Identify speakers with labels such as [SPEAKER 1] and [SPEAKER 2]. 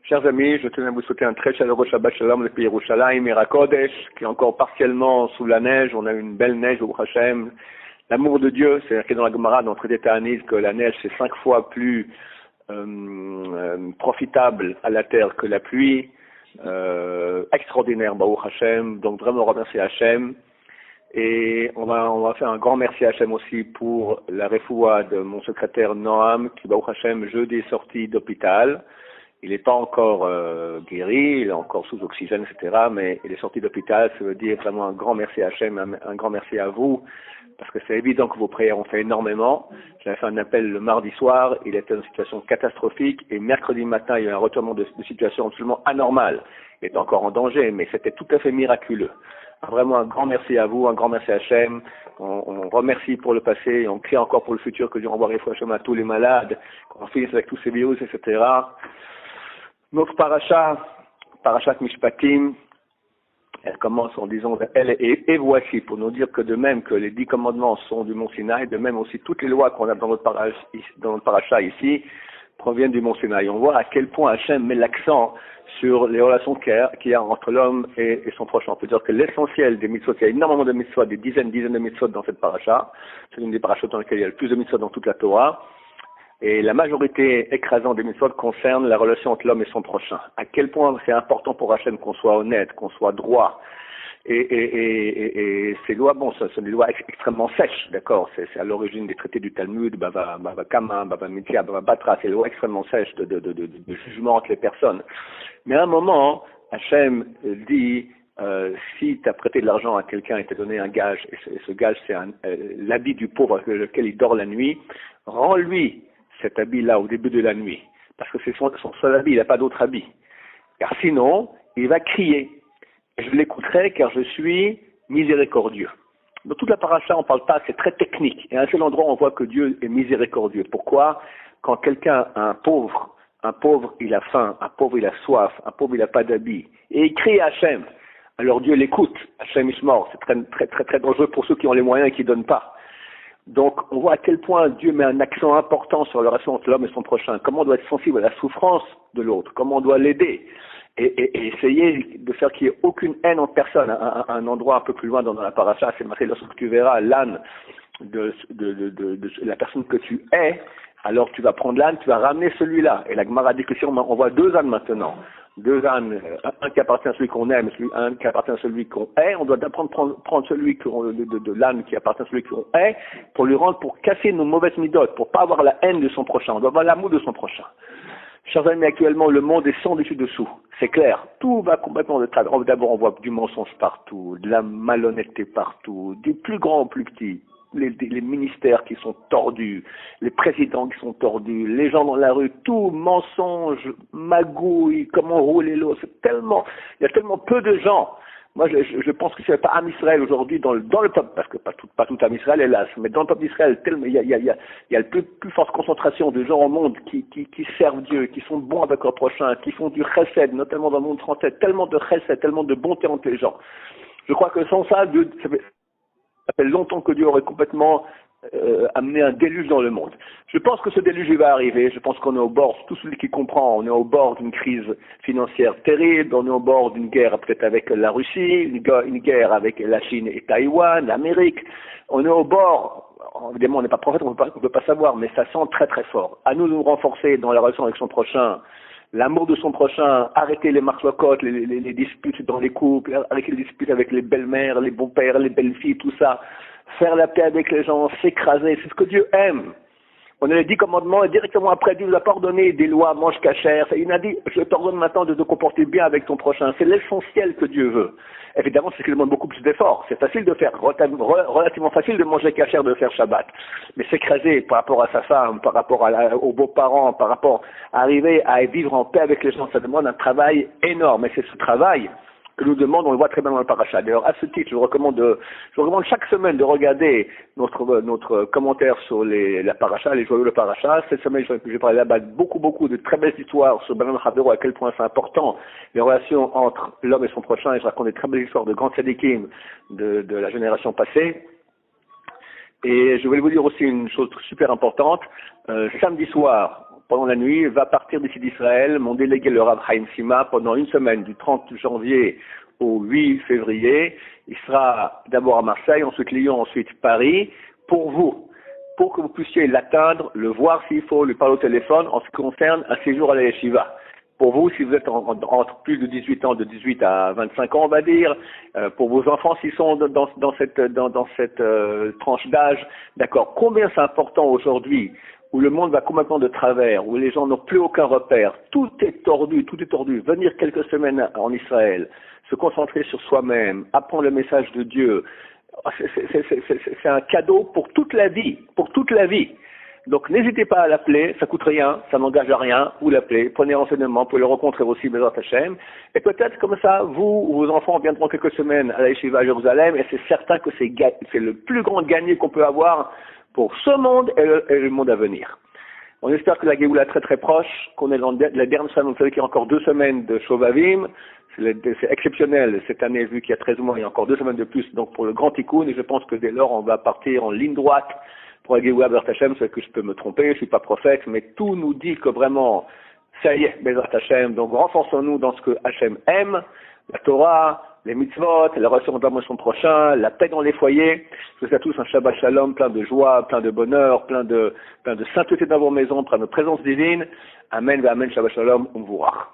[SPEAKER 1] Chers amis, je tenais à vous souhaiter un très chaleureux Shabbat Shalom depuis Yerushalayim, Ira Kodesh, qui est encore partiellement sous la neige. On a eu une belle neige au Hashem. L'amour de Dieu, c'est écrit dans la Gemara, dans le traité Ta'anit, que la neige c'est 5 fois plus profitable à la terre que la pluie. Extraordinaire, Baruch Hashem. Donc vraiment remercier Hashem. Et on va faire un grand merci à Hashem aussi pour la refoua de mon secrétaire Noam, qui Baruch Hashem jeudi est sorti d'hôpital. Il n'est pas encore guéri, il est encore sous oxygène, etc. Mais il est sorti d'hôpital, ça veut dire vraiment un grand merci à Hachem, un grand merci à vous, parce que c'est évident que vos prières ont fait énormément. J'avais fait un appel le mardi soir, il était dans une situation catastrophique, et mercredi matin, il y a eu un retournement de situation absolument anormale. Il était encore en danger, mais c'était tout à fait miraculeux. Vraiment un grand merci à vous, un grand merci à Hachem. On remercie pour le passé, et on prie encore pour le futur, que Dieu envoie Hachem à tous les malades, qu'on finisse avec tous ces virus, etc. Notre parashat Mishpatim, elle commence en disant et voici, pour nous dire que de même que les 10 commandements sont du Mont Sinaï, de même aussi toutes les lois qu'on a dans notre parashat ici proviennent du Mont Sinaï. On voit à quel point Hachem met l'accent sur les relations qu'il y a entre l'homme et son prochain. On peut dire que l'essentiel des mitzvot, il y a énormément de mitzvot, des dizaines de mitzvot dans cette parasha. C'est une des parashot dans lesquelles il y a le plus de mitzvot dans toute la Torah. Et la majorité écrasante des mitzvot concerne la relation entre l'homme et son prochain. À quel point c'est important pour Hachem qu'on soit honnête, qu'on soit droit. Et ces lois, bon, ce sont des lois extrêmement sèches, d'accord. C'est à l'origine des traités du Talmud, Bava Kama, Bava Mitzia, Bava Batra, c'est des lois extrêmement sèches de jugement entre les personnes. Mais à un moment, Hachem dit, si tu as prêté de l'argent à quelqu'un et t'a donné un gage, et ce gage c'est l'habit du pauvre avec lequel il dort la nuit, rends-lui cet habit-là au début de la nuit, parce que c'est son seul habit, il n'a pas d'autre habit. Car sinon, il va crier. Et je l'écouterai car je suis miséricordieux. Dans toute la paracha, on ne parle pas, c'est très technique. Et à un seul endroit, on voit que Dieu est miséricordieux. Pourquoi? Quand quelqu'un, un pauvre, il a faim, un pauvre, il a soif, un pauvre, il n'a pas d'habit, et il crie à Hachem, alors Dieu l'écoute. Hachem Ishmor, c'est très dangereux pour ceux qui ont les moyens et qui ne donnent pas. Donc, on voit à quel point Dieu met un accent important sur la relation entre l'homme et son prochain. Comment on doit être sensible à la souffrance de l'autre. Comment on doit l'aider. Et essayer de faire qu'il n'y ait aucune haine en personne. Un endroit un peu plus loin dans la paracha, c'est marqué lorsque tu verras l'âne de la personne que tu es, alors tu vas prendre l'âne, tu vas ramener celui-là. Et la Gemara dit que si on voit 2 ânes maintenant, 2 ânes, un qui appartient à celui qu'on aime, un qui appartient à celui qu'on est, on doit prendre celui de l'âne qui appartient à celui qu'on est, pour casser nos mauvaises midotes, pour pas avoir la haine de son prochain, on doit avoir l'amour de son prochain. Chers amis, actuellement, le monde est sans dessus dessous. C'est clair. Tout va complètement de travers. D'abord, on voit du mensonge partout, de la malhonnêteté partout, du plus grand au plus petit. Les ministères qui sont tordus, les présidents qui sont tordus, les gens dans la rue, tout mensonge, magouille, comment rouler l'eau, il y a tellement peu de gens. Moi, je pense que s'il n'y avait pas Am Israël aujourd'hui dans le peuple, parce que pas tout Am Israël hélas, mais dans le peuple d'Israël, il y a la plus forte concentration de gens au monde qui servent Dieu, qui sont bons avec leur prochain, qui font du chesed, notamment dans le monde français, tellement de chesed, tellement de bonté entre les gens. Je crois que sans ça, ça fait longtemps que Dieu aurait complètement amené un déluge dans le monde. Je pense que ce déluge va arriver. Je pense qu'on est au bord, tout celui qui comprend, on est au bord d'une crise financière terrible, on est au bord d'une guerre peut-être avec la Russie, une guerre avec la Chine et Taïwan, l'Amérique. On est au bord, évidemment on n'est pas prophète, on ne peut pas savoir, mais ça sent très très fort. À nous de nous renforcer dans la relation avec son prochain, l'amour de son prochain, arrêter les marlocotes, les disputes dans les couples, arrêter les disputes avec les belles-mères, les beaux-pères, les belles-filles, tout ça. Faire la paix avec les gens, s'écraser, c'est ce que Dieu aime. On a les 10 commandements et directement après, Dieu nous a pas ordonné des lois, mange cachère. Il a dit, je t'ordonne maintenant de te comporter bien avec ton prochain. C'est l'essentiel que Dieu veut. Évidemment, c'est ce qui demande beaucoup plus d'efforts. C'est facile de faire, relativement facile de manger cachère, de faire Shabbat. Mais s'écraser par rapport à sa femme, par rapport aux beaux-parents, par rapport à arriver à vivre en paix avec les gens, ça demande un travail énorme. Et c'est ce travail que nous demande, on le voit très bien dans le parachat. D'ailleurs, à ce titre, je recommande chaque semaine de regarder notre commentaire sur la paracha, les joyaux de paracha. Cette semaine, j'ai parlé là-bas beaucoup de très belles histoires sur Benjamin Chavero, à quel point c'est important, les relations entre l'homme et son prochain, et je raconte des très belles histoires de grands tzadikim de la génération passée. Et je voulais vous dire aussi une chose super importante. Samedi soir, pendant la nuit, va partir d'ici d'Israël, mon délégué le Rav Chaim Sima, pendant une semaine, du 30 janvier au 8 février. Il sera d'abord à Marseille, ensuite Lyon, ensuite Paris, pour vous, pour que vous puissiez l'atteindre, le voir s'il faut, lui parler au téléphone en ce qui concerne un séjour à la yeshiva. Pour vous, si vous êtes entre plus de 18 ans, de 18 à 25 ans, on va dire, pour vos enfants, s'ils sont dans cette tranche d'âge, d'accord. Combien c'est important aujourd'hui, où le monde va complètement de travers, où les gens n'ont plus aucun repère, tout est tordu. Venir quelques semaines en Israël, se concentrer sur soi-même, apprendre le message de Dieu, c'est un cadeau pour toute la vie, Donc n'hésitez pas à l'appeler, ça coûte rien, ça n'engage à rien, vous l'appelez, prenez renseignement, vous pouvez le rencontrer aussi, Bezrat Hashem, et peut-être comme ça, vous ou vos enfants viendront quelques semaines à la Yeshiva à Jérusalem, et c'est certain que c'est le plus grand gagné qu'on peut avoir pour ce monde et le monde à venir. On espère que la Géoula est très très proche, qu'on est dans la dernière semaine, vous savez qu'il y a encore 2 semaines de Shovavim, c'est exceptionnel cette année, vu qu'il y a 13 mois, il y a encore 2 semaines de plus, donc pour le grand Tikkun, et je pense que dès lors, on va partir en ligne droite pour la Géoula Bezrat Hashem, c'est que je peux me tromper, je suis pas prophète, mais tout nous dit que vraiment, ça y est, Bezrat Hashem, donc renforçons-nous dans ce que Hashem aime, la Torah, les mitzvot, la relation de son prochain, la paix dans les foyers. Je vous souhaite à tous un Shabbat Shalom, plein de joie, plein de bonheur, plein de sainteté dans vos maisons, plein de présence divine. Amen, Amen, Shabbat Shalom, Umvurach.